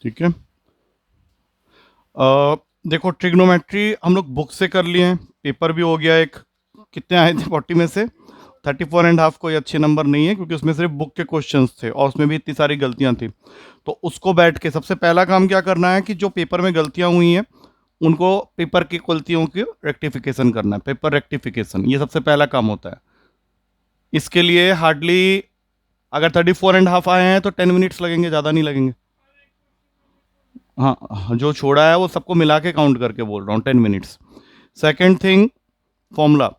ठीक है। देखो ट्रिग्नोमेट्री हम लोग बुक से कर लिए हैं, पेपर भी हो गया एक। कितने आए थे 40 में से? 34.5 कोई अच्छे नंबर नहीं है, क्योंकि उसमें सिर्फ बुक के क्वेश्चंस थे और उसमें भी इतनी सारी गलतियां थी। तो उसको बैठ के सबसे पहला काम क्या करना है कि जो पेपर में गलतियां हुई हैं उनको, पेपर की गलतियों की रेक्टिफिकेशन करना है, पेपर रेक्टिफिकेशन, ये सबसे पहला काम होता है। इसके लिए हार्डली, अगर 34.5 आए हैं तो 10 मिनट्स लगेंगे, ज़्यादा नहीं लगेंगे। हाँ, जो छोड़ा है वो सबको मिला के काउंट करके बोल रहा हूँ, 10 मिनट्स। Second thing, formula.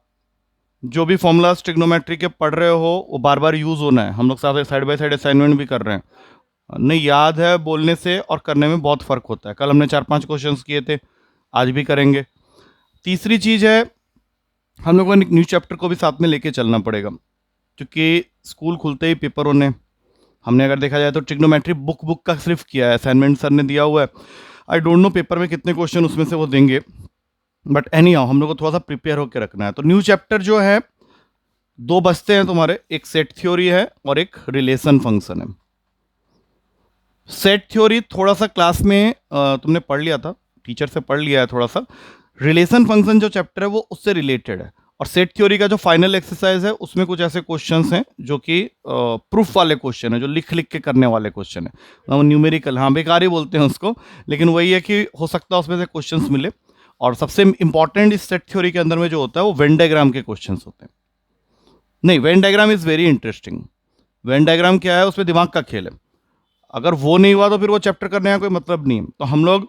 जो भी फॉर्मूलाज ट्रिग्नोमेट्री के पढ़ रहे हो वो बार बार यूज होना है। हम लोग साथ साइड बाय साइड असाइनमेंट भी कर रहे हैं। नहीं याद है, बोलने से और करने में बहुत फर्क होता है। कल हमने 4-5 क्वेश्चंस किए थे, आज भी करेंगे। तीसरी चीज है, हम लोगों को न्यू चैप्टर को भी साथ में लेके चलना पड़ेगा, क्योंकि स्कूल खुलते ही पेपर होने। हमने अगर देखा जाए तो ट्रिग्नोमेट्री बुक का सिर्फ किया है, असाइनमेंट सर ने दिया हुआ है। आई डोंट नो पेपर में कितने क्वेश्चन उसमें से वो देंगे, बट एनी हाउ हम लोग को थोड़ा सा प्रिपेयर होकर रखना है। तो न्यू चैप्टर जो है, दो बचते हैं तुम्हारे, एक सेट थ्योरी है और एक रिलेशन फंक्शन है। सेट थ्योरी थोड़ा सा क्लास में तुमने पढ़ लिया था, टीचर से पढ़ लिया है थोड़ा सा। रिलेशन फंक्शन जो चैप्टर है वो उससे रिलेटेड है। और सेट थ्योरी का जो फाइनल एक्सरसाइज है उसमें कुछ ऐसे क्वेश्चंस हैं जो कि प्रूफ वाले क्वेश्चन है, जो लिख लिख के करने वाले क्वेश्चन है, मतलब न्यूमेरिकल, हाँ बेकार ही बोलते हैं उसको, लेकिन वही है कि हो सकता है उसमें से क्वेश्चंस मिले। और सबसे इंपॉर्टेंट इस सेट थ्योरी के अंदर में जो होता है वो वेन डायग्राम के क्वेश्चंस होते हैं। नहीं, Venn diagram is very interesting. Venn diagram क्या है, उसमें दिमाग का खेल है। अगर वो नहीं हुआ तो फिर वो चैप्टर करने का कोई मतलब नहीं है। तो हम लोग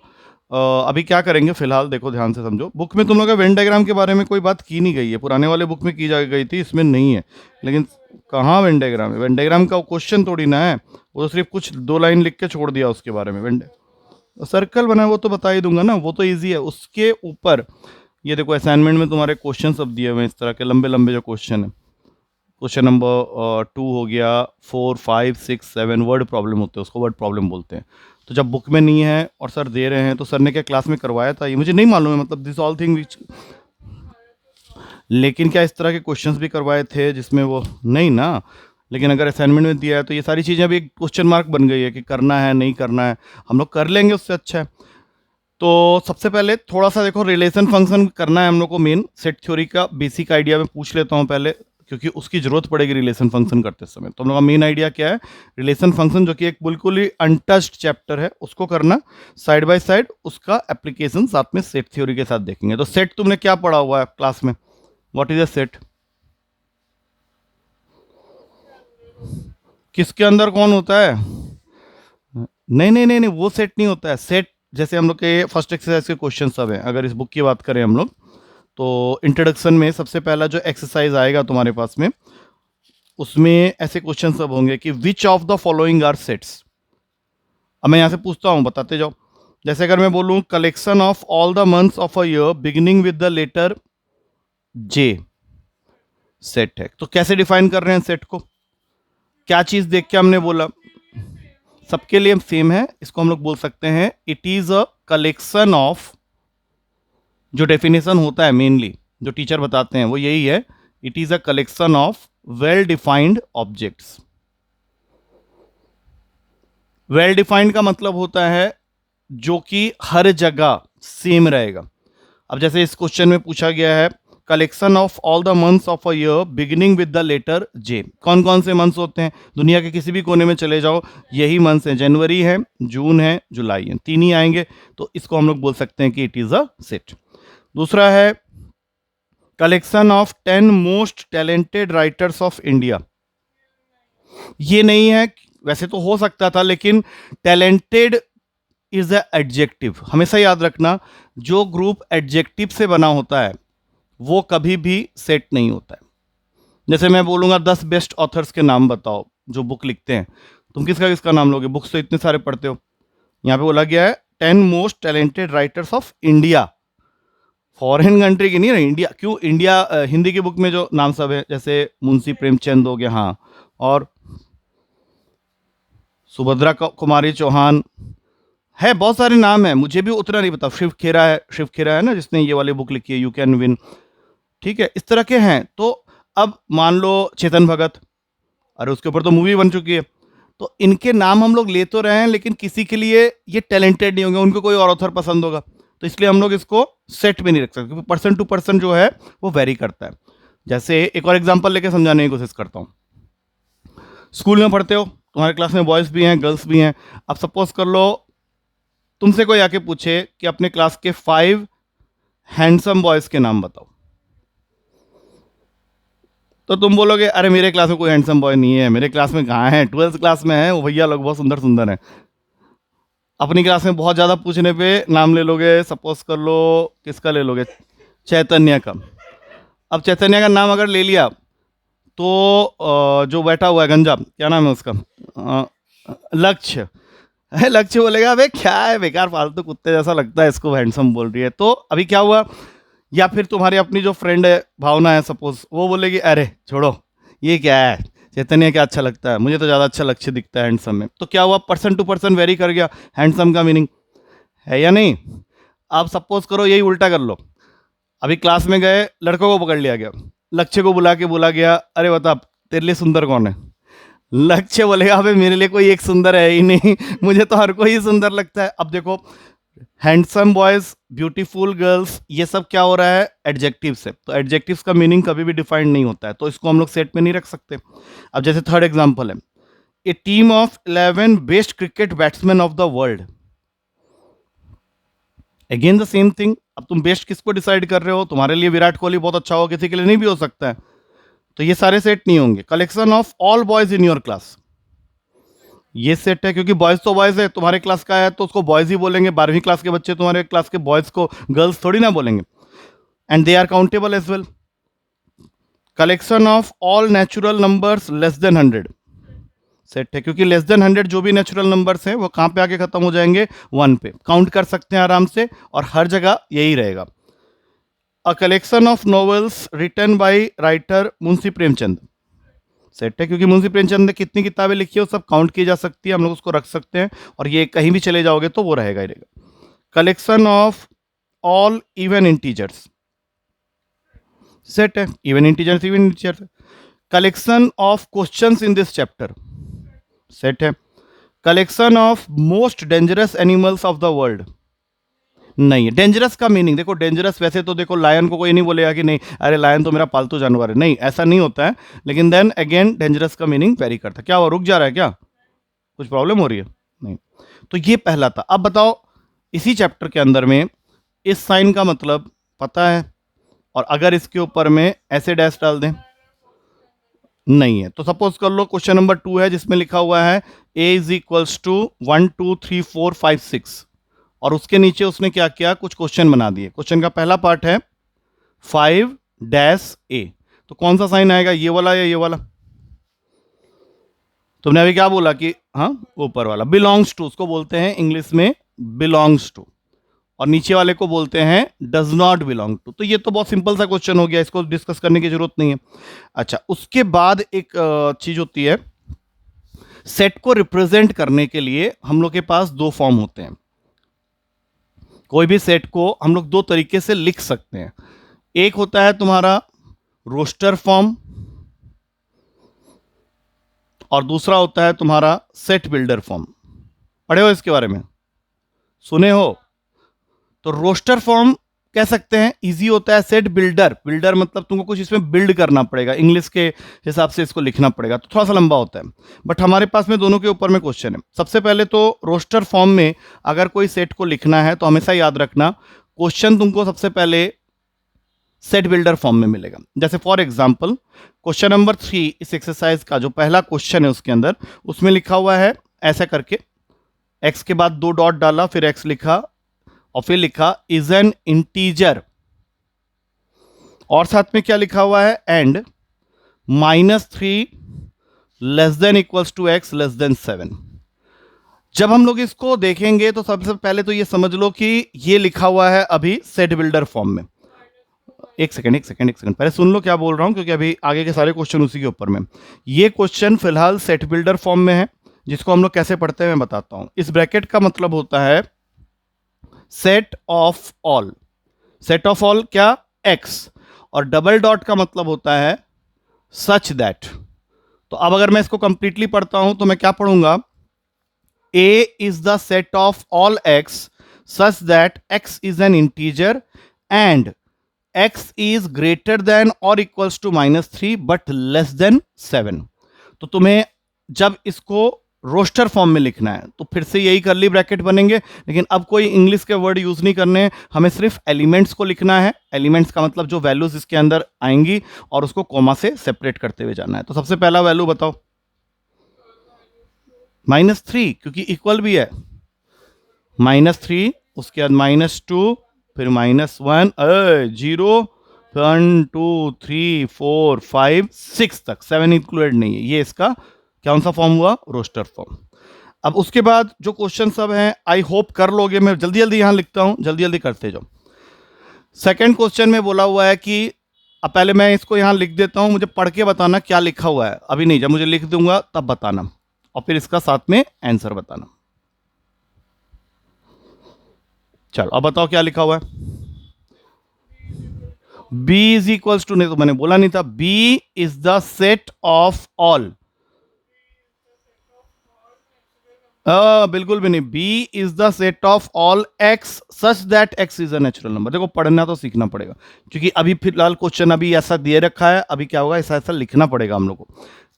अभी क्या करेंगे फिलहाल, देखो ध्यान से समझो। बुक में तुम लोग का वेन डायग्राम के बारे में कोई बात की नहीं गई है, पुराने वाले बुक में की जा गई थी, इसमें नहीं है। लेकिन कहाँ वेन डायग्राम है? वेन डायग्राम का क्वेश्चन थोड़ी ना है, वो तो सिर्फ कुछ 2 लाइन लिख के छोड़ दिया उसके बारे में। वेन सर्कल बना है वो तो बता ही दूंगा ना, वो तो ईजी है। उसके ऊपर ये देखो, असाइनमेंट में तुम्हारे क्वेश्चन सब दिए हुए हैं, इस तरह के लंबे लंबे जो क्वेश्चन है। क्वेश्चन नंबर 2 हो गया, 4, 5, 6, 7 वर्ड प्रॉब्लम होते हैं, उसको वर्ड प्रॉब्लम बोलते हैं। तो जब बुक में नहीं है और सर दे रहे हैं, तो सर ने क्या क्लास में करवाया था ये मुझे नहीं मालूम है, मतलब दिस ऑल थिंग विच, लेकिन क्या इस तरह के क्वेश्चंस भी करवाए थे जिसमें वो नहीं ना। लेकिन अगर असाइनमेंट में दिया है तो ये सारी चीज़ें अभी एक क्वेश्चन मार्क बन गई है कि करना है नहीं करना है। हम लोग कर लेंगे, उससे अच्छा है। तो सबसे पहले थोड़ा सा देखो, रिलेशन फंक्शन करना है हम लोग को। मेन सेट थ्योरी का बेसिक आइडिया मैं पूछ लेता हूँ पहले, क्योंकि उसकी जरूरत पड़ेगी रिलेशन फंक्शन करते समय। तो हम लोग का मेन आइडिया क्या है, रिलेशन फंक्शन, जो कि एक बिल्कुल ही अनटच्ड चैप्टर है, उसको करना साइड बाय साइड। उसका एप्लीकेशन साथ में सेट थ्योरी के साथ देखेंगे। तो सेट तुमने क्या पढ़ा हुआ है क्लास में? What is a set? किसके अंदर कौन होता है? नहीं नहीं नहीं नहीं, वो सेट नहीं होता है। सेट जैसे हम लोग के फर्स्ट एक्सरसाइज के क्वेश्चन सब हैं, अगर इस बुक की बात करें हम लोग, तो इंट्रोडक्शन में सबसे पहला जो एक्सरसाइज आएगा तुम्हारे पास में, उसमें ऐसे क्वेश्चन सब होंगे कि which of the following are sets. अब मैं यहां से पूछता हूं, बताते जाओ। जैसे अगर मैं बोलूं collection of all the months of a year beginning with the letter J, set है। तो कैसे डिफाइन कर रहे हैं सेट को? क्या चीज देख के हमने बोला? सबके लिए सेम है, इसको हम लोग बोल सकते हैं it is a collection of, जो डेफिनेशन होता है मेनली जो टीचर बताते हैं वो यही है, it is a collection of well defined objects. Well defined का मतलब होता है जो कि हर जगह सेम रहेगा। अब जैसे इस क्वेश्चन में पूछा गया है, collection of all the months of a year beginning with the letter J. कौन कौन से मंथ्स होते हैं? दुनिया के किसी भी कोने में चले जाओ, यही मंथ्स हैं, जनवरी है, जून है, जुलाई है, तीन ही आएंगे। तो इसको हम लोग बोल सकते हैं कि इट इज अ सेट। दूसरा है collection of 10 most talented writers of India. ये नहीं है, वैसे तो हो सकता था, लेकिन टैलेंटेड इज अ एडजेक्टिव। हमेशा याद रखना, जो ग्रुप एडजेक्टिव से बना होता है वो कभी भी सेट नहीं होता है। जैसे मैं बोलूंगा 10 बेस्ट ऑथर्स के नाम बताओ जो बुक लिखते हैं, तुम किसका किसका नाम लोगे? बुक्स तो इतने सारे पढ़ते हो। यहाँ पे बोला गया है 10 most talented writers of India, foreign country की नहीं है, इंडिया। क्यों इंडिया? हिंदी की बुक में जो नाम सब है, जैसे मुंशी प्रेमचंद हो गया, हाँ, और सुभद्रा कुमारी चौहान है, बहुत सारे नाम है, मुझे भी उतना नहीं पता। शिव खेरा है, शिव खेरा है ना जिसने ये वाली बुक लिखी है, यू कैन विन। ठीक है, इस तरह के हैं। तो अब मान लो चेतन भगत, अरे उसके ऊपर तो मूवी बन चुकी है। तो इनके नाम हम लोग ले तो रहे हैं, लेकिन किसी के लिए ये टैलेंटेड नहीं होंगे, उनको कोई और ऑथर पसंद होगा, तो इसलिए हम लोग इसको सेट में नहीं रख सकते, क्योंकि पर्सन टू पर्सन जो है वो वेरी करता है। जैसे एक और एग्जांपल लेके समझाने की कोशिश करता हूँ। स्कूल में पढ़ते हो, तुम्हारे क्लास में बॉयज़ भी हैं, गर्ल्स भी हैं। अब सपोज कर लो तुमसे कोई आके पूछे कि अपने क्लास के 5 हैंडसम बॉयज़ के नाम बताओ, तो तुम बोलोगे अरे मेरे क्लास में कोई हैंडसम बॉय नहीं है, मेरे क्लास में कहाँ है, 12th क्लास में है वो भैया लोग बहुत सुंदर सुंदर हैं। अपनी क्लास में बहुत ज़्यादा पूछने पे नाम ले लोगे, सपोज कर लो किसका ले लोगे, चैतन्य का। अब चैतन्य का नाम अगर ले लिया तो जो बैठा हुआ है गंजा, क्या नाम है उसका, लक्ष्य, लक्ष्य बोलेगा अबे क्या है बेकार फालतू कुत्ते जैसा लगता है, इसको हैंडसम बोल रही है। तो अभी क्या हुआ, या फिर तुम्हारी अपनी जो फ्रेंड है भावना है सपोज, वो बोलेगी अरे छोड़ो ये क्या है, चैतन्य क्या अच्छा लगता है, मुझे तो ज़्यादा अच्छा लक्ष्य दिखता है हैंडसम में। तो क्या हुआ, पर्सन टू पर्सन वेरी कर गया हैंडसम का मीनिंग, है या नहीं। आप सपोज करो यही उल्टा कर लो, अभी क्लास में गए, लड़कों को पकड़ लिया गया, लक्ष्य को बुला के बोला गया अरे बता तेरे लिए सुंदर कौन है। लक्ष्य बोलेगा अबे मेरे लिए कोई एक सुंदर है ही नहीं, मुझे तो हर कोई सुंदर लगता है। अब देखो हैंडसम बॉयज, ब्यूटीफुल गर्ल्स, ये सब क्या हो रहा है, एडजेक्टिव से। तो एडजेक्टिव्स का मीनिंग कभी भी डिफाइंड नहीं होता है, तो इसको हम लोग सेट में नहीं रख सकते। अब जैसे थर्ड एग्जांपल है, a team of 11 best cricket batsman of the world. Again the same thing, अब तुम बेस्ट किसको डिसाइड कर रहे हो, तुम्हारे लिए विराट कोहली बहुत अच्छा हो, किसी के लिए नहीं भी हो सकता है, तो ये सारे सेट नहीं होंगे। Collection of all boys in your class, ये सेट है, क्योंकि बॉयज तो बॉयज है, तुम्हारे क्लास का है तो उसको बॉयज ही बोलेंगे, 12वीं क्लास के बच्चे तुम्हारे क्लास के बॉयज को गर्ल्स थोड़ी ना बोलेंगे, and they are countable as well. Collection of all natural numbers less than 100 set है, क्योंकि लेस देन 100 जो भी नेचुरल नंबर्स हैं वो कहां पे आके खत्म हो जाएंगे, 1 पे, काउंट कर सकते हैं आराम से, और हर जगह यही रहेगा। A collection of novels written by writer Munshi Premchand set है, क्योंकि मुंशी प्रेमचंद ने कितनी किताबें लिखी है वो सब काउंट की जा सकती है, हम लोग उसको रख सकते हैं, और ये कहीं भी चले जाओगे तो वो रहेगा ही रहेगा। Collection of all even integers set है, even integers even integers. Collection of questions in this chapter set है। Collection of most dangerous animals of the world, नहीं है। डेंजरस का मीनिंग देखो, डेंजरस वैसे तो देखो लायन को कोई नहीं बोलेगा कि नहीं अरे लायन तो मेरा पालतू जानवर है, नहीं ऐसा नहीं होता है, लेकिन देन अगेन डेंजरस का मीनिंग वेरी करता है। क्या हुआ, रुक जा रहा है क्या, कुछ प्रॉब्लम हो रही है, नहीं। तो ये पहला था। अब बताओ इसी चैप्टर के अंदर में इस साइन का मतलब पता है, और अगर इसके ऊपर में ऐसे डैश डाल दें, नहीं है। तो सपोज कर लो क्वेश्चन नंबर 2 है जिसमें लिखा हुआ है a इज इक्वल्स टू 1 2 3 4 5 6, और उसके नीचे उसने क्या किया, कुछ क्वेश्चन बना दिए। क्वेश्चन का पहला पार्ट है 5 डैश a, तो कौन सा साइन आएगा, ये वाला या ये वाला। तुमने अभी क्या बोला कि हाँ ऊपर वाला, बिलोंग्स टू उसको बोलते हैं इंग्लिश में बिलोंग्स टू, और नीचे वाले को बोलते हैं डज नॉट बिलोंग टू। तो ये तो बहुत सिंपल सा क्वेश्चन हो गया, इसको डिस्कस करने की जरूरत नहीं है। अच्छा, उसके बाद एक चीज होती है, सेट को रिप्रेजेंट करने के लिए हम लोग के पास 2 फॉर्म होते हैं। कोई भी सेट को हम लोग 2 तरीके से लिख सकते हैं। एक होता है तुम्हारा रोस्टर फॉर्म, और दूसरा होता है तुम्हारा सेट बिल्डर फॉर्म। पढ़े हो इसके बारे में, सुने हो। तो रोस्टर फॉर्म कह सकते हैं इजी होता है, सेट बिल्डर, बिल्डर मतलब तुमको कुछ इसमें बिल्ड करना पड़ेगा, इंग्लिश के हिसाब से इसको लिखना पड़ेगा, तो थोड़ा सा लंबा होता है, बट हमारे पास में दोनों के ऊपर में क्वेश्चन है। सबसे पहले तो रोस्टर फॉर्म में अगर कोई सेट को लिखना है तो हमेशा याद रखना क्वेश्चन तुमको सबसे पहले सेट बिल्डर फॉर्म में मिलेगा। जैसे फॉर एग्जाम्पल क्वेश्चन नंबर 3 इस एक्सरसाइज का जो पहला क्वेश्चन है उसके अंदर, उसमें लिखा हुआ है ऐसा करके, एक्स के बाद 2 डॉट डाला, फिर एक्स लिखा, और फिर लिखा इज एन इंटीजर, और साथ में क्या लिखा हुआ है, and -3 less than equals to X less than 7। जब हम लोग इसको देखेंगे तो सबसे पहले तो ये समझ लो कि ये लिखा हुआ है अभी सेट बिल्डर फॉर्म में। एक सेकंड पहले सुन लो क्या बोल रहा हूं, क्योंकि अभी आगे के सारे क्वेश्चन उसी के ऊपर में। ये क्वेश्चन फिलहाल सेट बिल्डर फॉर्म में है, जिसको हम लोग कैसे पढ़ते हैं मैं बताता हूं। इस ब्रैकेट का मतलब होता है set of all, set of all क्या, एक्स, और डबल डॉट का मतलब होता है सच दैट, तो अब अगर मैं इसको कंप्लीटली पढ़ता हूं तो मैं क्या पढ़ूंगा, A is the set of all x such that x is an integer and x is greater than or equals to -3 but less than 7। तो तुम्हें जब इसको रोस्टर फॉर्म में लिखना है तो फिर से यही करली ब्रैकेट बनेंगे, लेकिन अब कोई इंग्लिश के वर्ड यूज नहीं करने हैं, हमें सिर्फ एलिमेंट्स को लिखना है। एलिमेंट्स का मतलब जो वैल्यूज इसके अंदर आएंगी और उसको कॉमा से सेपरेट करते हुए जाना है। तो सबसे पहला वैल्यू बताओ, -3, क्योंकि इक्वल भी है। -3, उसके बाद -2, फिर -1, 0, 1 2 3 4 5 6 तक, 7 इंक्लूडेड नहीं है। ये इसका कौन सा फॉर्म हुआ, रोस्टर फॉर्म। अब उसके बाद जो क्वेश्चन सब हैं आई होप कर लोगे, मैं जल्दी जल्दी यहां लिखता हूं, जल्दी जल्दी करते जाओ। सेकंड क्वेश्चन में बोला हुआ है कि अब पहले मैं इसको यहां लिख देता हूं, मुझे पढ़ के बताना क्या लिखा हुआ है, अभी नहीं, जब मुझे लिख दूंगा तब बताना, और फिर इसका साथ में आंसर बताना। चलो अब बताओ क्या लिखा हुआ है। b इज इक्वल्स टू, नहीं तो मैंने बोला नहीं था, b is the set of all, बिल्कुल भी नहीं, b is the set of all x such that x is a natural number. देखो पढ़ना तो सीखना पड़ेगा, क्योंकि अभी फिलहाल क्वेश्चन अभी ऐसा दिए रखा है, अभी क्या होगा, ऐसा ऐसा लिखना पड़ेगा हम लोग को।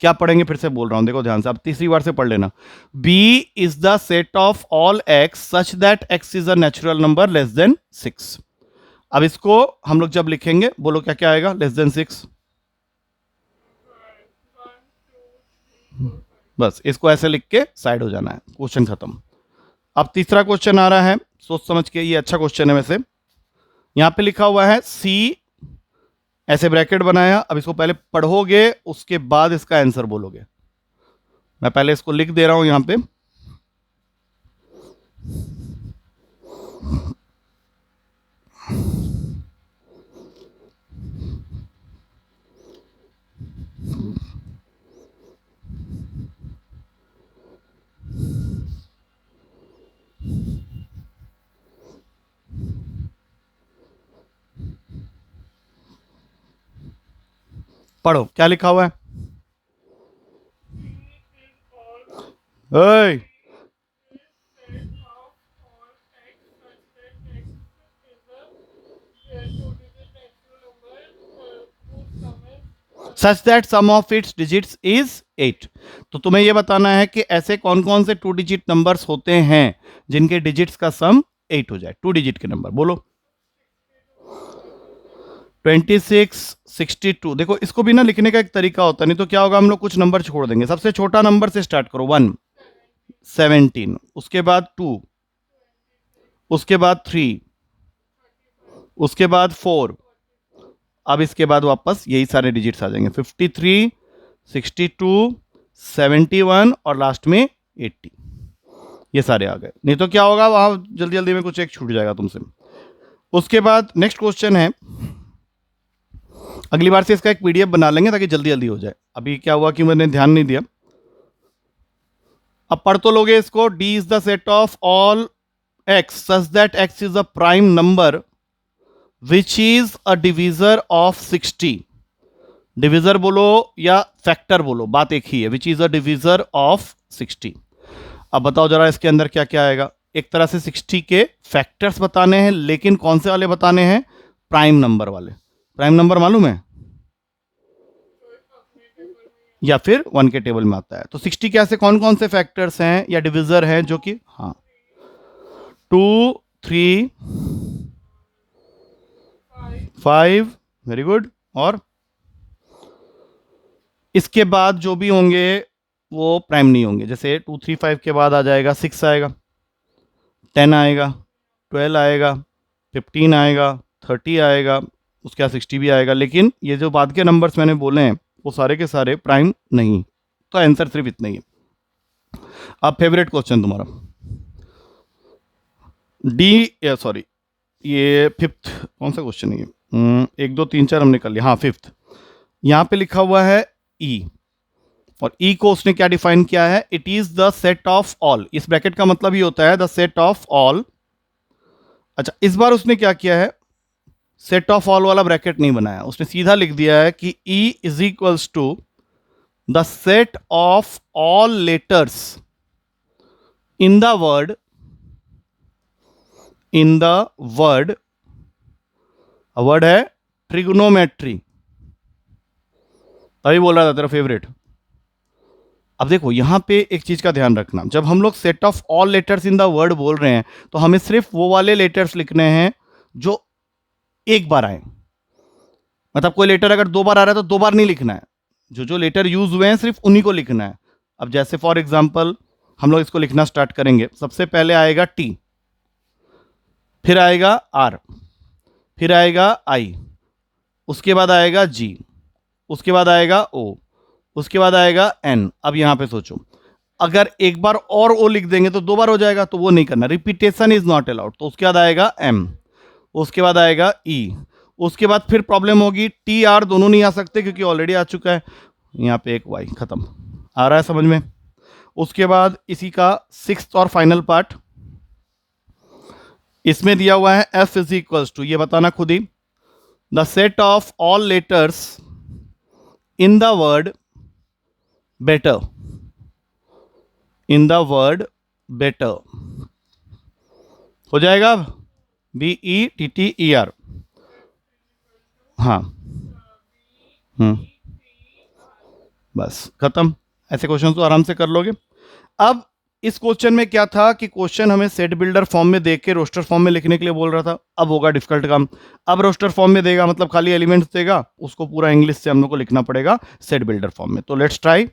क्या पढ़ेंगे, फिर से बोल रहा हूं, देखो ध्यान से, अब तीसरी बार से पढ़ लेना। b is the set of all x such that x is a natural number less then 6। अब इसको हम लोग जब लिखेंगे, बोलो क्या क्या आएगा, लेस देन 6। बस इसको ऐसे लिख के साइड हो जाना है, क्वेश्चन खत्म। अब तीसरा क्वेश्चन आ रहा है, सोच समझ के, ये अच्छा क्वेश्चन है वैसे। यहां पे लिखा हुआ है c, ऐसे ब्रैकेट बनाया। अब इसको पहले पढ़ोगे, उसके बाद इसका आंसर बोलोगे। मैं पहले इसको लिख दे रहा हूं यहां पे। पढ़ो क्या लिखा हुआ है। ओए, such that sum of its digits is 8। तो तुम्हें यह बताना है कि ऐसे कौन कौन से 2 डिजिट नंबर्स होते हैं जिनके डिजिट्स का सम 8 हो जाए। 2 डिजिट के नंबर बोलो। 26, 62। देखो इसको भी ना लिखने का एक तरीका होता है, नहीं तो क्या होगा, हम लोग कुछ नंबर छोड़ देंगे। सबसे छोटा नंबर से स्टार्ट करो, 1, 17, उसके बाद 2, उसके बाद 3, उसके बाद 4, अब इसके बाद वापस यही सारे डिजिट्स आ जाएंगे, 53, 62, 71 और लास्ट में 80। ये सारे आ गए, नहीं तो क्या होगा, वहां जल्दी जल्दी में कुछ एक छूट जाएगा तुमसे। उसके बाद नेक्स्ट क्वेश्चन है, अगली बार से इसका एक पीडीएफ बना लेंगे ताकि जल्दी जल्दी हो जाए। अभी क्या हुआ कि मैंने ध्यान नहीं दिया। अब पढ़ तो लोगे इसको। d is the set of all x such that x is a prime number which is a divisor of 60। Divisor बोलो या फैक्टर बोलो, बात एक ही है, which is a divisor of 60। अब बताओ जरा इसके अंदर क्या क्या आएगा। एक तरह से 60 के फैक्टर्स बताने हैं, लेकिन कौन से वाले बताने हैं, प्राइम नंबर वाले। प्राइम नंबर मालूम है, या फिर 1 के टेबल में आता है। तो 60 के ऐसे कौन कौन से फैक्टर्स हैं या डिविजर हैं जो कि, हाँ, 2, 3, 5, वेरी गुड। और इसके बाद जो भी होंगे वो प्राइम नहीं होंगे। जैसे 2, 3, 5 के बाद आ जाएगा 6 आएगा, 10 आएगा, 12 आएगा, 15 आएगा, 30 आएगा, उसके बाद 60 भी आएगा। लेकिन ये जो बाद के नंबर्स मैंने बोले हैं वो सारे के सारे प्राइम नहीं। तो आंसर सिर्फ इतना ही है। अब फेवरेट क्वेश्चन तुम्हारा, सॉरी ये फिफ्थ, कौन सा क्वेश्चन है ये, 1 2 3 4 हमने कर लिया, हाँ फिफ्थ। यहां पे लिखा हुआ है ई, और ई को उसने क्या डिफाइन किया है, it is the set of all. इस ब्रैकेट का मतलब ये होता है द सेट ऑफ ऑल। अच्छा, इस बार उसने क्या किया है, सेट ऑफ ऑल वाला ब्रैकेट नहीं बनाया, उसने सीधा लिख दिया है कि E is equals to the set of all letters in the word word है ट्रिग्नोमेट्री, तभी बोल रहा था तेरा फेवरेट। अब देखो यहां पे एक चीज का ध्यान रखना, जब हम लोग set of all letters in the word बोल रहे हैं तो हमें सिर्फ वो वाले लेटर्स लिखने हैं जो एक बार आए। मतलब कोई लेटर अगर 2 बार आ रहा है तो 2 बार नहीं लिखना है, जो जो लेटर यूज हुए हैं सिर्फ उन्हीं को लिखना है। अब जैसे फॉर एग्जाम्पल हम लोग इसको लिखना स्टार्ट करेंगे, सबसे पहले आएगा टी, फिर आएगा आर, फिर आएगा आई, उसके बाद आएगा जी, उसके बाद आएगा ओ, उसके बाद आएगा एन। अब यहां पे सोचो, अगर एक बार और ओ लिख देंगे तो 2 बार हो जाएगा, तो वो नहीं करना, रिपीटेशन इज नॉट अलाउड। तो उसके बाद आएगा एम, उसके बाद आएगा ई, उसके बाद फिर प्रॉब्लम होगी, टी आर दोनों नहीं आ सकते क्योंकि ऑलरेडी आ चुका है, यहां पे एक वाई, खत्म। आ रहा है समझ में? उसके बाद इसी का 6th और फाइनल पार्ट, इसमें दिया हुआ है एफ इज इक्वल्स टू, ये बताना खुद ही, the set of all letters in the word better, in the word better हो जाएगा, BETTER। हाँ, बस खत्म। ऐसे क्वेश्चन तो आराम से कर लोगे। अब इस क्वेश्चन में क्या था कि क्वेश्चन हमें सेट बिल्डर फॉर्म में देख के रोस्टर फॉर्म में लिखने के लिए बोल रहा था। अब होगा डिफिकल्ट काम। अब रोस्टर फॉर्म में देगा मतलब खाली एलिमेंट्स देगा, उसको पूरा इंग्लिश से हम लोग को लिखना पड़ेगा सेट बिल्डर फॉर्म में। तो लेट्स ट्राई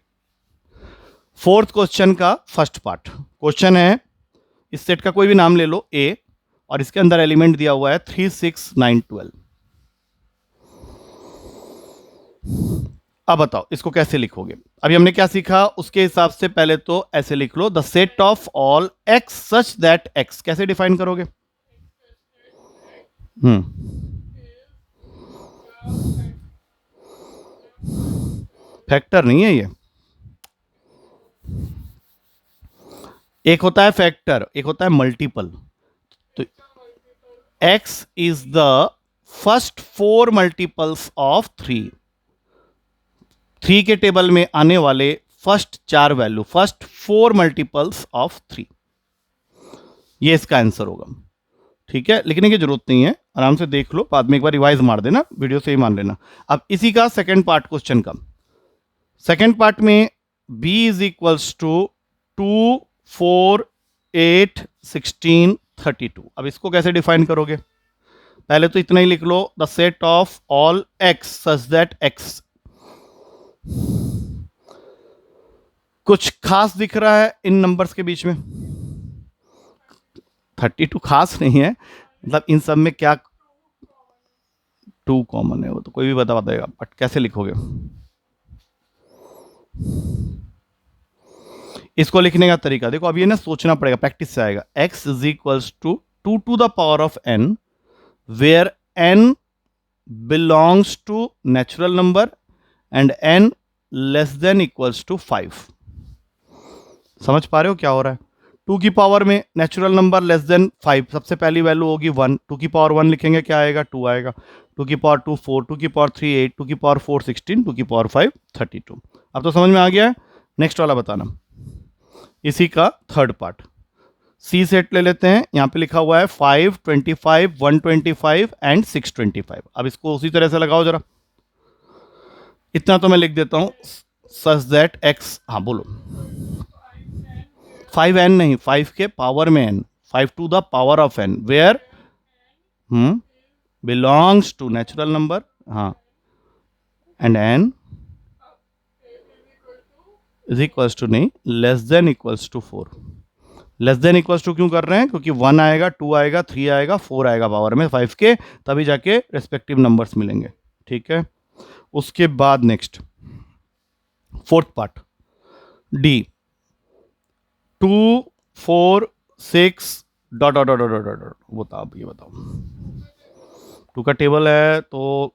4th क्वेश्चन का फर्स्ट पार्ट। क्वेश्चन है, इस सेट का कोई भी नाम ले लो ए, और इसके अंदर एलिमेंट दिया हुआ है 3, 6, 9, 12। अब बताओ इसको कैसे लिखोगे। अभी हमने क्या सीखा उसके हिसाब से पहले तो ऐसे लिख लो, the set of all x such that x. कैसे डिफाइन करोगे? फैक्टर नहीं है ये, एक होता है फैक्टर, एक होता है मल्टीपल। तो x is the first 4 multiples of 3, 3 के टेबल में आने वाले first 4 value, first 4 multiples of 3, ये इसका आंसर होगा। ठीक है, लिखने की जरूरत नहीं है, आराम से देख लो, बाद में एक बार रिवाइज मार देना, वीडियो से ही मान लेना। अब इसी का सेकंड पार्ट क्वेश्चन का, सेकंड पार्ट में b इज इक्वल्स टू 2, 4, 8, 16, 32। अब इसको कैसे डिफाइन करोगे? पहले तो इतना ही लिख लो, the set of all x such that x. कुछ खास दिख रहा है इन नंबर्स के बीच में? 32 खास नहीं है, मतलब इन सब में क्या 2 कॉमन है, वो तो कोई भी बता देगा, बट कैसे लिखोगे इसको? लिखने का तरीका देखो, अब ये ना सोचना पड़ेगा, प्रैक्टिस से आएगा। x is equals to 2 to the power of n, where n belongs to natural number and n less than equals to 5। समझ पा रहे हो क्या हो रहा है? 2 की पावर में नेचुरल नंबर लेस देन 5, सबसे पहली वैल्यू होगी 1, 2 की पावर 1 लिखेंगे क्या आएगा? 2 आएगा, 2 की पावर 2 4, 2 की पावर 3 8, 2 की पावर 4 16, 2 की पावर 5 32। अब तो समझ में आ गया है। नेक्स्ट वाला बताना, इसी का थर्ड पार्ट, सी सेट ले लेते हैं, यहां पे लिखा हुआ है 5, 25, 125 एंड 625। अब इसको उसी तरह से लगाओ जरा, इतना तो मैं लिख देता हूं, सच दैट एक्स, हाँ बोलो, 5n नहीं, 5 के पावर में n, 5 to the power of n, where belongs to natural number, हाँ, and n is equals to नहीं, less than equals to 4। Less than equals to क्यों कर रहे हैं? क्योंकि 1 आएगा, 2 आएगा, 3 आएगा, 4 आएगा पावर में 5 के, तभी जाके रेस्पेक्टिव नंबर्स मिलेंगे। ठीक है, उसके बाद next 4th part, D 2, 4, 6 dot dot dot dot dot. बताओ, ये बताओ, 2 का टेबल है तो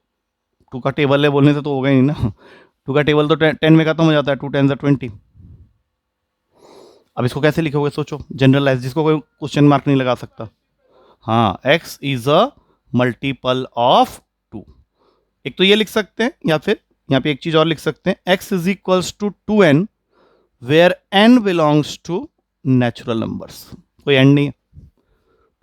2 का टेबल है बोलने से तो होगा ही नहीं ना, 2 का टेबल तो 10 में खत्म हो जाता है, 2 10 20। अब इसको कैसे लिखोगे? सोचो, जनरलाइज, जिसको कोई क्वेश्चन मार्क नहीं लगा सकता। हाँ, x is a multiple of 2। एक तो ये लिख सकते हैं, या फिर यहाँ पे एक चीज और लिख सकते हैं, x is equals to 2n where n belongs to natural numbers. कोई एंड नहीं है,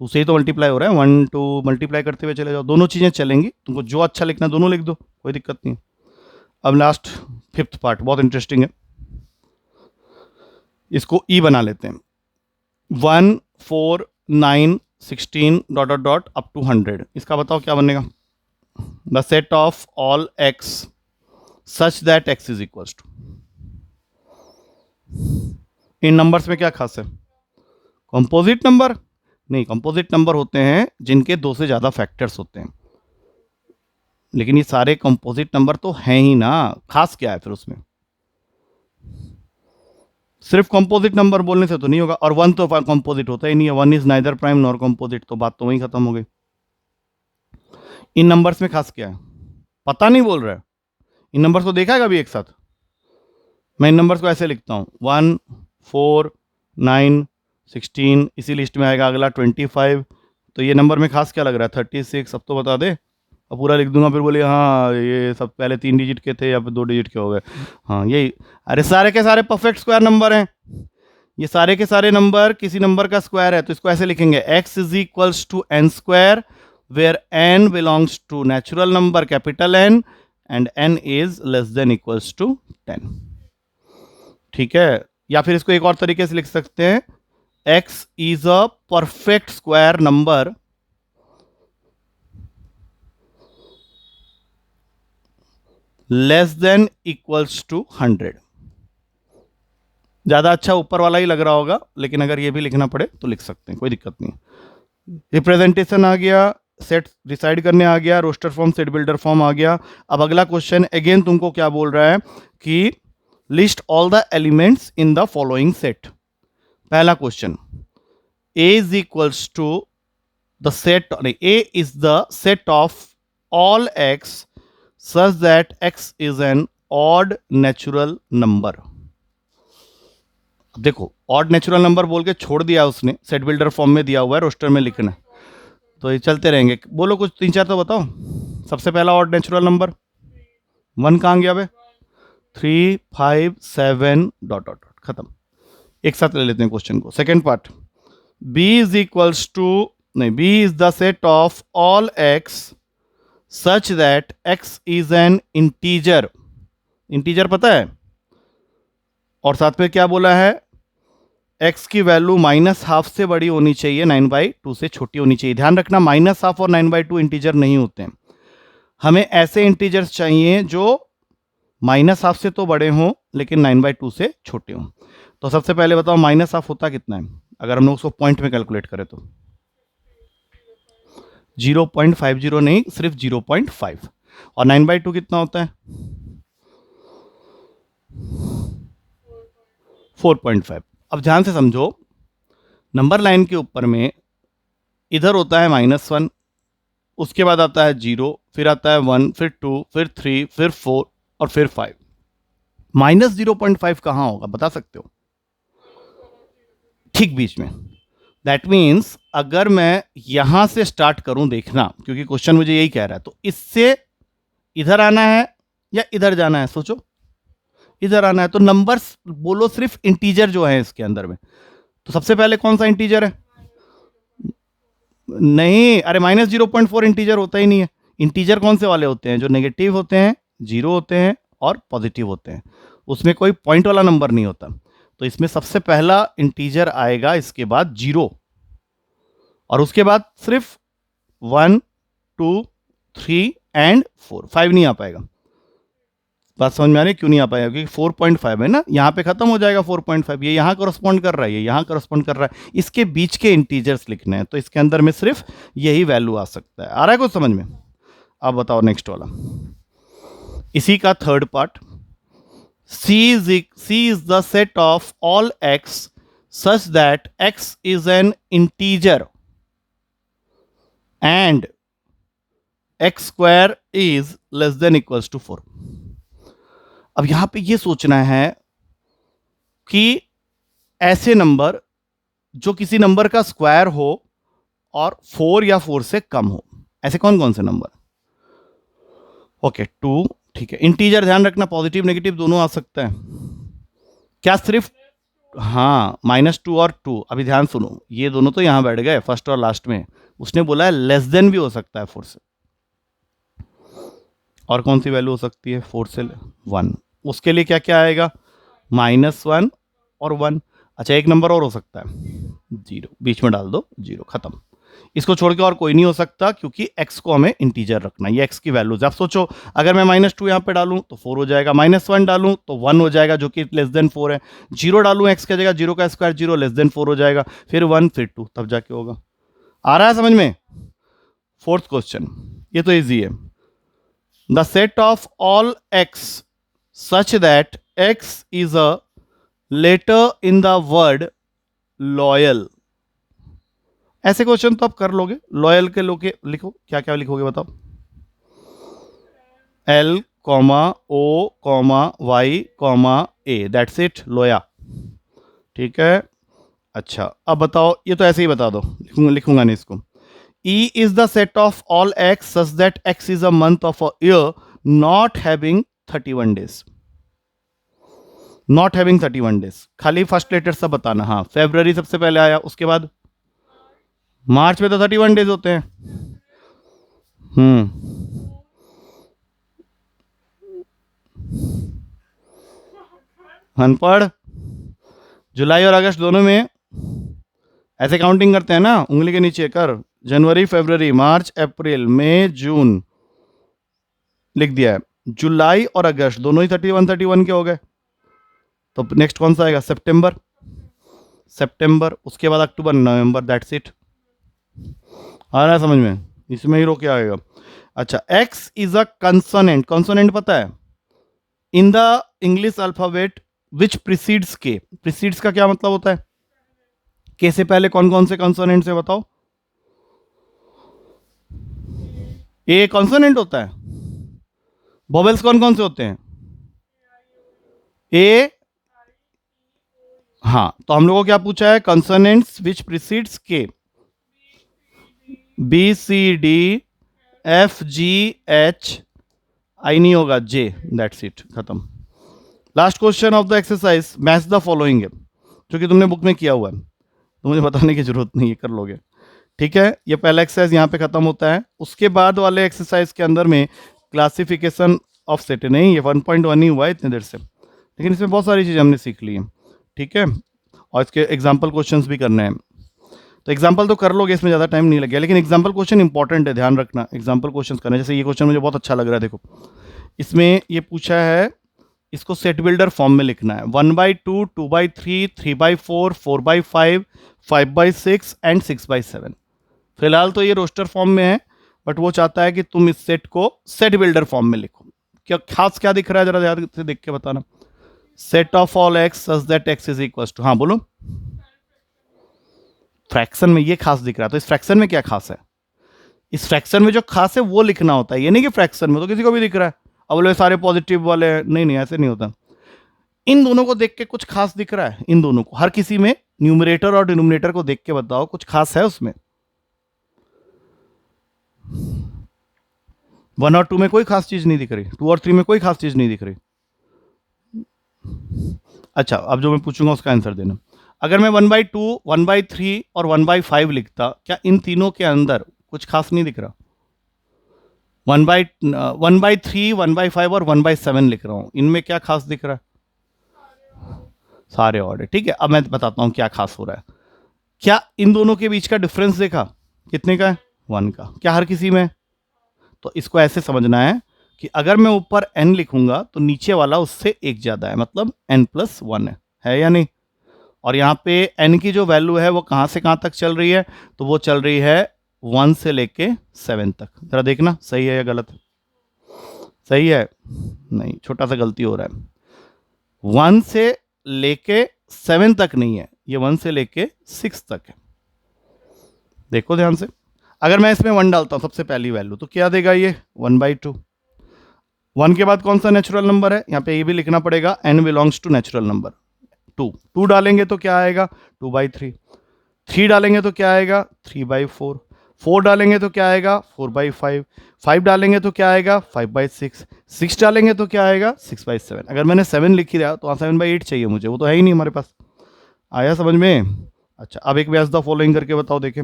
टू से ही तो मल्टीप्लाई हो रहा है, 1 2 मल्टीप्लाई करते हुए चले जाओ, दोनों चीजें चलेंगी, तुमको जो अच्छा लिखना है दोनों लिख दो, कोई दिक्कत नहीं है। अब लास्ट 5th पार्ट बहुत इंटरेस्टिंग है, इसको ई बना लेते हैं। 1 4 9 16 dot dot dot up to 100, इसका बताओ क्या बनेगा। The set of all x such that X is equals to, इन नंबर्स में क्या खास है, कंपोजिट नंबर नहीं, कंपोजिट नंबर होते हैं जिनके 2 से ज्यादा फैक्टर्स होते हैं, लेकिन ये सारे कंपोजिट नंबर तो हैं ही ना, खास क्या है फिर उसमें। सिर्फ कंपोजिट नंबर बोलने से तो नहीं होगा, और 1 तो कंपोजिट होता ही नहीं है, 1 is neither prime nor composite, तो बात तो वहीं खत्म हो गई। इन नंबर्स में खास क्या है पता नहीं बोल रहा है, इन नंबर्स को देखा है कभी एक साथ, मैं इन नंबर्स को ऐसे लिखता हूं 1 4 9 16, इसी लिस्ट में आएगा अगला 25, तो ये नंबर में खास क्या लग रहा है 36, अब तो बता दे, अब पूरा लिख दूंगा फिर बोलिए हाँ ये सब पहले 3 डिजिट के थे या फिर 2 डिजिट के हो गए, हाँ यही। अरे सारे के सारे परफेक्ट स्क्वायर नंबर हैं, ये सारे के सारे नंबर किसी नंबर का स्क्वायर है, तो इसको ऐसे लिखेंगे x is equals to N square where n belongs to natural number capital N and n is less than equals to 10, ठीक है। या फिर इसको एक और तरीके से लिख सकते हैं, x is a perfect square number less than equals to 100, ज्यादा अच्छा ऊपर वाला ही लग रहा होगा, लेकिन अगर ये भी लिखना पड़े तो लिख सकते हैं, कोई दिक्कत नहीं। रिप्रेजेंटेशन आ गया, सेट डिसाइड करने आ गया, roster form set builder form आ गया। अब अगला क्वेश्चन अगेन तुमको क्या बोल रहा है कि list all the elements in the following set. पहला question, a is equals to the set, a is the set of all x such that x is an odd natural number। अब देखो odd natural number बोल के छोड़ दिया उसने, set builder form में दिया हुआ है, रोस्टर में लिखना है, तो ये चलते रहेंगे, बोलो कुछ 3 4 तो बताओ। सबसे पहला ऑड नेचुरल नंबर 1 कहाँ गया बे, 3 5 7 डॉट डॉट डॉट, खत्म। एक साथ ले लेते हैं क्वेश्चन को। Second part, b is equals to, नहीं, b is the set of all x such that x is an integer, integer पता है, और साथ में क्या बोला है, x की वैल्यू -½ से बड़ी होनी चाहिए, 9/2 से छोटी होनी चाहिए। ध्यान रखना -½ और 9/2 इंटीजर नहीं होते हैं, हमें ऐसे इंटीजर्स चाहिए जो -½ से तो बड़े हों लेकिन 9/2 से छोटे हों। तो सबसे पहले बताओ -½ होता कितना है, अगर हम लोग उसको पॉइंट में कैलकुलेट करें तो 0.50 नहीं, सिर्फ 0.5, और 9/2 कितना होता है 4.5। अब ध्यान से समझो, नंबर लाइन के ऊपर में इधर होता है -1, उसके बाद आता है 0, फिर आता है 1, फिर 2, फिर 3, फिर 4 और फिर 5। -0.5 कहां होगा बता सकते हो, ठीक बीच में। दैट मीन्स अगर मैं यहां से स्टार्ट करूं देखना, क्योंकि क्वेश्चन मुझे यही कह रहा है, तो इससे इधर आना है या इधर जाना है, सोचो इधर आना है, तो नंबर्स बोलो सिर्फ इंटीजर जो है इसके अंदर में, तो सबसे पहले कौन सा इंटीजर है, नहीं, अरे -0.4 इंटीजर होता ही नहीं है। इंटीजर कौन से वाले होते हैं, जो नेगेटिव होते हैं, 0 होते हैं और पॉजिटिव होते हैं, उसमें कोई पॉइंट वाला नंबर नहीं होता। तो इसमें सबसे पहला इंटीजर आएगा, इसके बाद 0, और उसके बाद सिर्फ 1 2 3 एंड 4, 5 नहीं आ पाएगा। बात समझ में आ रही है क्यों नहीं आ पाएगा, क्योंकि 4.5 है ना, यहाँ पे खत्म हो जाएगा 4.5, ये यहाँ करस्पॉन्ड कर रहा है, ये यहाँ करस्पॉन्ड कर रहा है, इसके बीच के इंटीजर्स लिखने हैं, तो इसके अंदर में सिर्फ यही वैल्यू आ सकता है। आ रहा है कुछ समझ में। अब बताओ नेक्स्ट वाला, इसी का third part, C is the set of all x such that x is an integer and x square is less than equals to 4। अब यहां पे ये सोचना है कि ऐसे नंबर जो किसी नंबर का स्क्वायर हो और 4 या 4 से कम हो, ऐसे कौन कौन से नंबर, ओके 2 ठीक है, इंटीजर ध्यान रखना पॉजिटिव नेगेटिव दोनों आ सकता है। क्या सिर्फ, हाँ -2 और 2, अभी ध्यान सुनो, ये दोनों तो यहां बैठ गए फर्स्ट और लास्ट में, उसने बोला है लेस देन भी हो सकता है 4 से। और कौन सी वैल्यू हो सकती है 4 से 1, उसके लिए क्या क्या आएगा, -1 और 1। अच्छा एक नंबर और हो सकता है 0, बीच में डाल दो 0, खत्म। इसको छोड़ के और कोई नहीं हो सकता, क्योंकि x को हमें इंटीजर रखना, ये x की वैल्यूज। आप सोचो अगर मैं -2 यहाँ पे डालूं तो 4 हो जाएगा, -1 डालूं तो 1 हो जाएगा जो कि लेस देन 4 है, 0 डालूं x की जगह 0 का स्क्वायर 0 लेस देन 4 हो जाएगा, फिर 1 फिर 2 तब जाके होगा। आ रहा है समझ में? फोर्थ क्वेश्चन, ये तो इजी है। The set of all x such that x is a letter in the word loyal। ऐसे क्वेश्चन तो आप कर लोगे, लॉयल के लोगे लिखो, क्या क्या लिखोगे बताओ, L, O, Y, A, that's it, लोया। ठीक है, अच्छा अब बताओ, ये तो ऐसे ही बता दो, लिखूंगा नहीं इसको। E is the set of all x such that x is a month of a year not having 31 days। Not having 31 days, खाली फर्स्ट लेटर सब बताना। हाँ, फेब्रुवरी सबसे पहले आया, उसके बाद मार्च में तो 31 डेज होते हैं। अनपढ़, जुलाई और अगस्त दोनों में ऐसे काउंटिंग करते हैं ना, उंगली के नीचे कर, जनवरी फरवरी मार्च अप्रैल मई जून लिख दिया है, जुलाई और अगस्त दोनों ही 31 के हो गए। तो नेक्स्ट कौन सा आएगा, सितंबर, सितंबर, उसके बाद अक्टूबर नवंबर, दैट्स इट। आ रहा है समझ में, इसमें ही रोके आएगा। अच्छा, x is a consonant, consonant पता है, in the English alphabet which precedes के, प्रीसीड्स का क्या मतलब होता है, के से पहले कौन कौन से कंसोनेंट से बताओ, ए कंसोनेंट होता है, वोवेल्स कौन कौन से होते हैं, ए, हाँ, तो हम लोगों को क्या पूछा है, consonants which precedes K, B C D F G H, I नहीं होगा, जे, दैट्स इट, खत्म। Last question of the exercise, match the following है, जो कि तुमने बुक में किया हुआ है, तो मुझे बताने की जरूरत नहीं है, कर लोगे। ठीक है, ये पहला एक्सरसाइज यहाँ पे खत्म होता है। उसके बाद वाले एक्सरसाइज के अंदर में क्लासिफिकेशन ऑफ सेट, नहीं ये 1.1 ही हुआ है इतने देर से, लेकिन इसमें बहुत सारी चीज़ें हमने सीख ली हैं। ठीक है, और इसके एग्जाम्पल क्वेश्चंस भी करने हैं, तो एग्जाम्पल तो कर लोगे, इसमें ज़्यादा टाइम नहीं लगेगा, लेकिन एग्जाम्पल क्वेश्चन इंपॉर्टेंट है, ध्यान रखना एग्जाम्पल क्वेश्चन करना। जैसे ये क्वेश्चन मुझे बहुत अच्छा लग रहा है, देखो इसमें ये पूछा है, इसको सेट बिल्डर फॉर्म में लिखना है, 1/2, 2/3, 3/4, 4/5, 5/6 एंड 6/7। फिलहाल तो ये रोस्टर फॉर्म में है, बट वो चाहता है कि तुम इस सेट को सेट बिल्डर फॉर्म में लिखो। क्या खास क्या दिख रहा है, जरा ध्यान से देख के बताना। Set of all x such that X is equal to, हाँ बोलो, फ्रैक्शन में ये खास दिख रहा है, तो इस फ्रैक्शन में क्या खास है, इस फ्रैक्शन में जो खास है वो लिखना होता है, ये नहीं कि फ्रैक्शन में तो किसी को भी दिख रहा है, अब बोले सारे पॉजिटिव वाले, नहीं ऐसे नहीं होता। इन दोनों को देख के कुछ खास दिख रहा है, इन दोनों को, हर किसी में न्यूमरेटर और डिनोमिनेटर को देख के बताओ कुछ खास है उसमें। 1 और 2 में कोई खास चीज नहीं दिख रही, 2 और 3 में कोई खास चीज नहीं दिख रही। अच्छा, अब जो मैं पूछूंगा उसका आंसर देना। अगर मैं 1/2, 1/3 और 1/5 लिखता, क्या इन तीनों के अंदर कुछ खास नहीं दिख रहा? 1/3, 1/5 और 1/7 लिख रहा हूं, इनमें क्या खास दिख रहा है? सारे ऑर्डर। ठीक है, अब मैं बताता हूं क्या खास हो रहा है। क्या इन दोनों के बीच का डिफरेंस देखा, कितने का है? 1 का। क्या हर किसी में? तो इसको ऐसे समझना है कि अगर मैं ऊपर n लिखूंगा तो नीचे वाला उससे एक ज्यादा है, मतलब n+1 है या नहीं? और यहाँ पे n की जो वैल्यू है वो कहाँ से कहाँ तक चल रही है? तो वो चल रही है 1 से लेके 7 तक। जरा देखना सही है या गलत? सही है? नहीं, छोटा सा गलती हो रहा है। 1 से लेके 7 तक नहीं है, ये 1 से लेके 6 तक है। देखो ध्यान से, अगर मैं इसमें 1 डालता हूं सबसे पहली वैल्यू, तो क्या देगा ये? 1/2। 1 के बाद कौन सा नेचुरल नंबर है? यहाँ पे ये भी लिखना पड़ेगा, n belongs to natural number 2। 2 डालेंगे तो क्या आएगा? 2/3। 3 डालेंगे तो क्या आएगा? 3/4। 4 डालेंगे तो क्या आएगा 4/5, 5 डालेंगे तो क्या आएगा 5/6, 6 डालेंगे तो क्या आएगा 6/7। अगर मैंने 7 लिख ही दिया तो 7/8 चाहिए मुझे, वो तो है ही नहीं हमारे पास। आया समझ में? अच्छा, अब एक मैच द फॉलोइंग करके बताओ। देखें,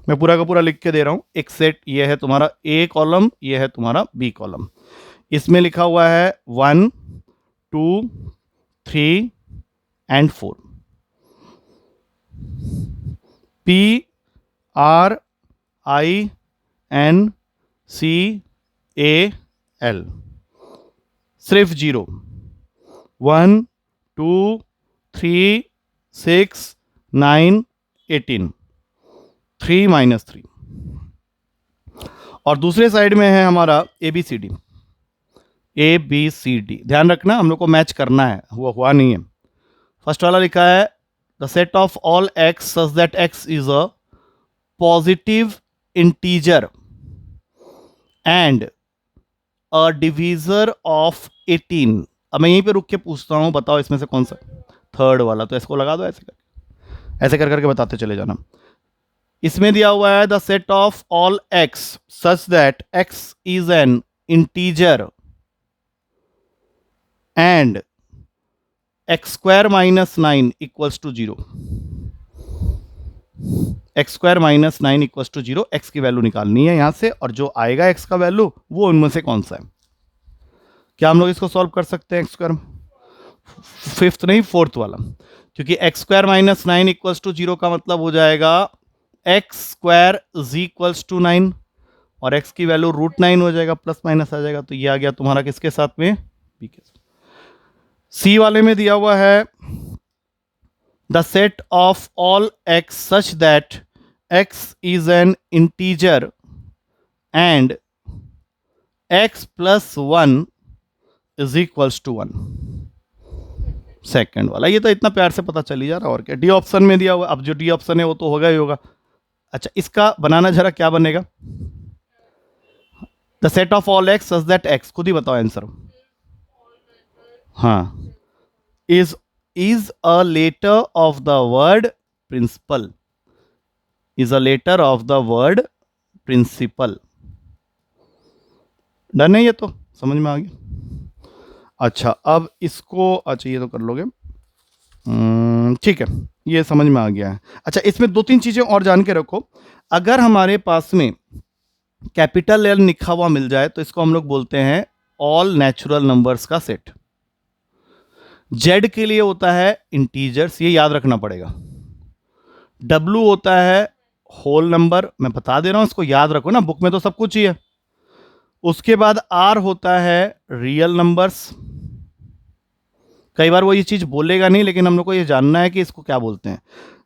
मैं पूरा का पूरा लिख के दे रहा हूं। एक सेट ये है तुम्हारा ए कॉलम, ये है तुम्हारा बी कॉलम। इसमें लिखा हुआ है 1 2 3 एंड 4। PRINCAL, सिर्फ 0। 1 2 3 6 9 18, 3 - 3। और दूसरे साइड में है हमारा ABCD। ABCD ध्यान रखना, हम लोग को मैच करना है, हुआ नहीं है। फर्स्ट वाला लिखा है the set of all x such that x is a positive integer and a divisor of 18। अब मैं यहीं पे रुक के पूछता हूं, बताओ इसमें से कौन सा? थर्ड वाला। तो इसको लगा दो, ऐसे कर करके बताते चले जाना। इसमें दिया हुआ है the set of all x such that x is an integer and x² - 9 equals to 0। x² - 9 equals to 0। x की वैल्यू निकालनी है यहां से, और जो आएगा x का वैल्यू वो उनमें से कौन सा है। क्या हम लोग इसको सॉल्व कर सकते हैं? x², फिफ्थ नहीं, फोर्थ वाला, क्योंकि x² - 9 इक्वल्स टू 0 का मतलब हो जाएगा x² इज इक्वल्स टू 9, और x की वैल्यू √9 हो जाएगा, प्लस माइनस आ जाएगा। तो ये आ गया तुम्हारा किसके साथ में? b के साथ। सी वाले में दिया हुआ है the set of all x such that x is an integer and x + 1 is equals to 1। Second वाला, ये तो इतना प्यार से पता चल ही जा रहा, और क्या। डी ऑप्शन में दिया हुआ, अब जो डी ऑप्शन है वो तो होगा ही होगा। अच्छा, इसका बनाना जरा, क्या बनेगा? The set of all x such that x, खुद ही बताओ आंसर। हाँ, is a letter of the word principle, is a letter of the word principle. Done है, ये तो समझ में आ गया। अच्छा, अब इसको, अच्छा ये तो कर लोगे, ठीक है, ये समझ में आ गया है। अच्छा, इसमें 2-3 चीजें और जान के रखो। अगर हमारे पास में कैपिटल L लिखा हुआ मिल जाए तो इसको हम लोग बोलते हैं ऑल नेचुरल नंबर्स का सेट। Z के लिए होता है इंटीजर्स, ये याद रखना पड़ेगा। W होता है होल नंबर, मैं बता दे रहा हूं, इसको याद रखो ना, बुक में तो सब कुछ ही है। उसके बाद R होता है रियल नंबर्स। कई बार वो ये चीज बोलेगा नहीं, लेकिन हम लोग को ये जानना है कि इसको क्या बोलते हैं।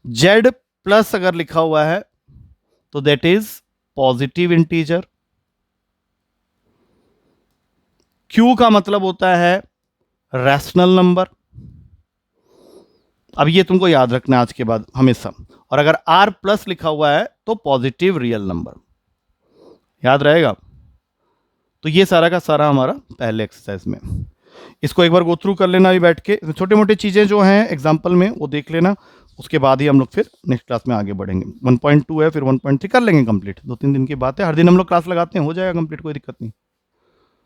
Z+ अगर लिखा हुआ है तो that is positive integer. Q का मतलब होता है रैशनल नंबर। अब ये तुमको याद रखना है आज के बाद हमेशा। और अगर R+ लिखा हुआ है तो पॉजिटिव रियल नंबर, याद रहेगा। तो ये सारा का सारा हमारा पहले एक्सरसाइज में। इसको एक बार गो थ्रू कर लेना अभी बैठ के, छोटे मोटे चीजें जो हैं एग्जांपल में वो देख लेना, उसके बाद ही हम लोग फिर नेक्स्ट क्लास में आगे बढ़ेंगे। 1.2 है, फिर 1.3 कर लेंगे कंप्लीट। 2-3 दिन की बात है, हर दिन हम लोग क्लास लगाते हैं, हो जाएगा कंप्लीट, कोई दिक्कत नहीं।